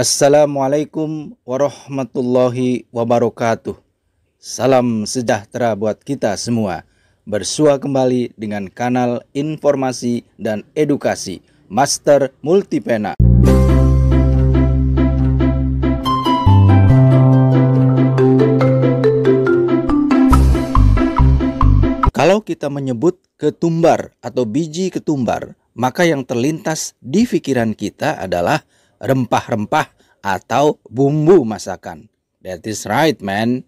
Assalamualaikum warahmatullahi wabarakatuh. Salam sejahtera buat kita semua. Bersua kembali dengan kanal informasi dan edukasi Master Multipena. Kalau kita menyebut ketumbar atau biji ketumbar, maka yang terlintas di pikiran kita adalah rempah-rempah atau bumbu masakan. That is right, man.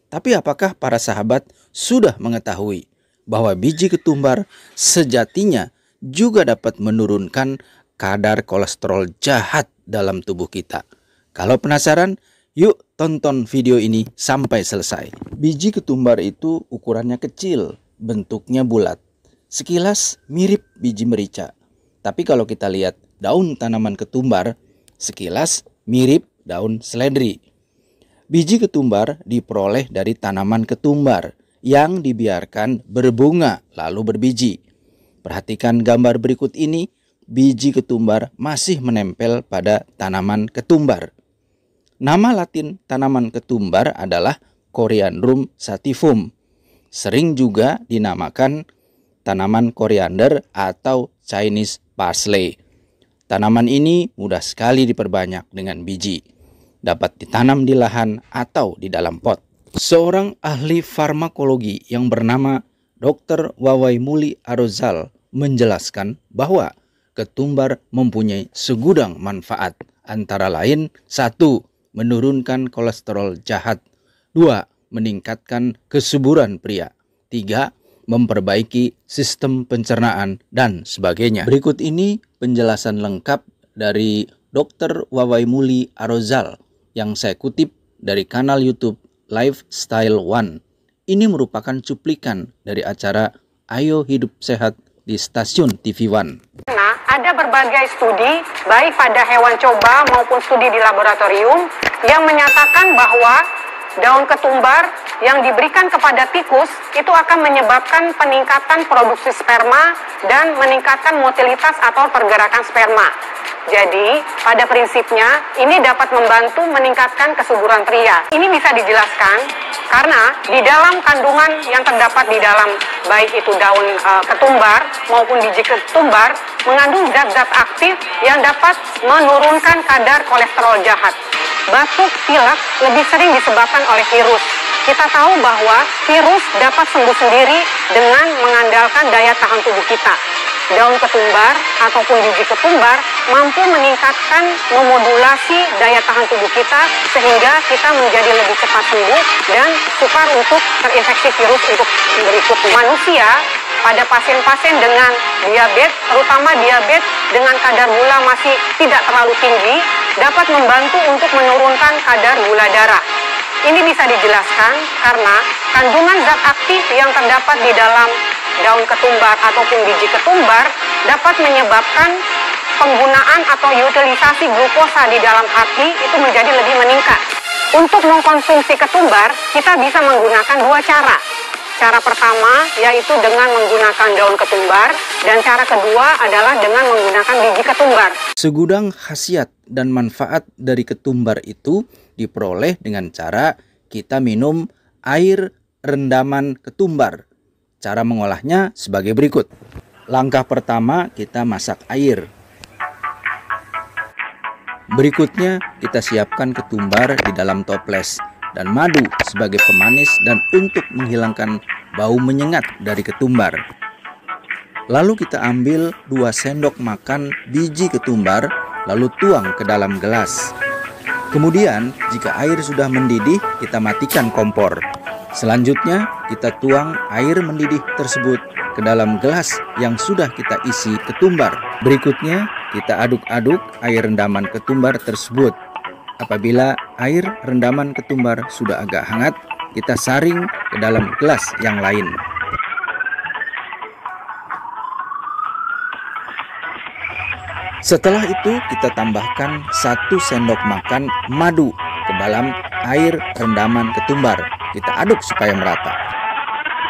Tapi apakah para sahabat sudah mengetahui bahwa biji ketumbar sejatinya juga dapat menurunkan kadar kolesterol jahat dalam tubuh kita? Kalau penasaran, yuk tonton video ini sampai selesai. Biji ketumbar itu ukurannya kecil, bentuknya bulat. Sekilas mirip biji merica. Tapi kalau kita lihat daun tanaman ketumbar, sekilas mirip daun seledri. Biji ketumbar diperoleh dari tanaman ketumbar yang dibiarkan berbunga lalu berbiji. Perhatikan gambar berikut ini, biji ketumbar masih menempel pada tanaman ketumbar. Nama latin tanaman ketumbar adalah Coriandrum sativum. Sering juga dinamakan tanaman koriander atau Chinese parsley. Tanaman ini mudah sekali diperbanyak dengan biji. Dapat ditanam di lahan atau di dalam pot. Seorang ahli farmakologi yang bernama Dr. Wawaimuli Arozal menjelaskan bahwa ketumbar mempunyai segudang manfaat. Antara lain, 1. Menurunkan kolesterol jahat. 2. Meningkatkan kesuburan pria. 3. Memperbaiki sistem pencernaan, dan sebagainya. Berikut ini penjelasan lengkap dari Dr. Wawaimuli Arozal yang saya kutip dari kanal YouTube Lifestyle One. Ini merupakan cuplikan dari acara Ayo Hidup Sehat di stasiun TV One. Nah, ada berbagai studi, baik pada hewan coba maupun studi di laboratorium, yang menyatakan bahwa daun ketumbar yang diberikan kepada tikus itu akan menyebabkan peningkatan produksi sperma dan meningkatkan motilitas atau pergerakan sperma. Jadi, pada prinsipnya ini dapat membantu meningkatkan kesuburan pria. Ini bisa dijelaskan karena di dalam kandungan yang terdapat di dalam baik itu daun ketumbar maupun biji ketumbar mengandung zat-zat aktif yang dapat menurunkan kadar kolesterol jahat. Batuk pilek lebih sering disebabkan oleh virus. Kita tahu bahwa virus dapat sembuh sendiri dengan mengandalkan daya tahan tubuh kita. Daun ketumbar ataupun biji ketumbar mampu meningkatkan memodulasi daya tahan tubuh kita sehingga kita menjadi lebih cepat sembuh dan sukar untuk terinfeksi virus untuk berikutnya. Manusia pada pasien-pasien dengan diabetes, terutama diabetes dengan kadar gula masih tidak terlalu tinggi, dapat membantu untuk menurunkan kadar gula darah. Ini bisa dijelaskan karena kandungan zat aktif yang terdapat di dalam daun ketumbar ataupun biji ketumbar dapat menyebabkan penggunaan atau utilisasi glukosa di dalam hati itu menjadi lebih meningkat. Untuk mengkonsumsi ketumbar, kita bisa menggunakan dua cara. Cara pertama yaitu dengan menggunakan daun ketumbar, dan cara kedua adalah dengan menggunakan biji ketumbar. Segudang khasiat dan manfaat dari ketumbar itu diperoleh dengan cara kita minum air rendaman ketumbar. Cara mengolahnya sebagai berikut. Langkah pertama, kita masak air. Berikutnya, kita siapkan ketumbar di dalam toples dan madu sebagai pemanis dan untuk menghilangkan bau menyengat dari ketumbar. Lalu kita ambil 2 sendok makan biji ketumbar, lalu tuang ke dalam gelas. Kemudian, jika air sudah mendidih, kita matikan kompor. Selanjutnya, kita tuang air mendidih tersebut ke dalam gelas yang sudah kita isi ketumbar. Berikutnya, kita aduk-aduk air rendaman ketumbar tersebut. Apabila air rendaman ketumbar sudah agak hangat, kita saring ke dalam gelas yang lain. Setelah itu kita tambahkan 1 sendok makan madu ke dalam air rendaman ketumbar. Kita aduk supaya merata.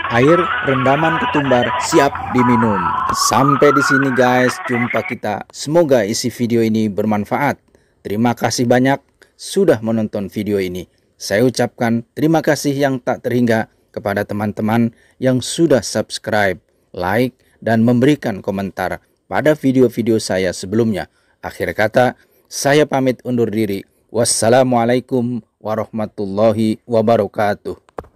Air rendaman ketumbar siap diminum. Sampai di sini guys, jumpa kita. Semoga isi video ini bermanfaat. Terima kasih banyak sudah menonton video ini. Saya ucapkan terima kasih yang tak terhingga kepada teman-teman yang sudah subscribe, like, dan memberikan komentar pada video-video saya sebelumnya. Akhir kata, saya pamit undur diri. Wassalamualaikum warahmatullahi wabarakatuh.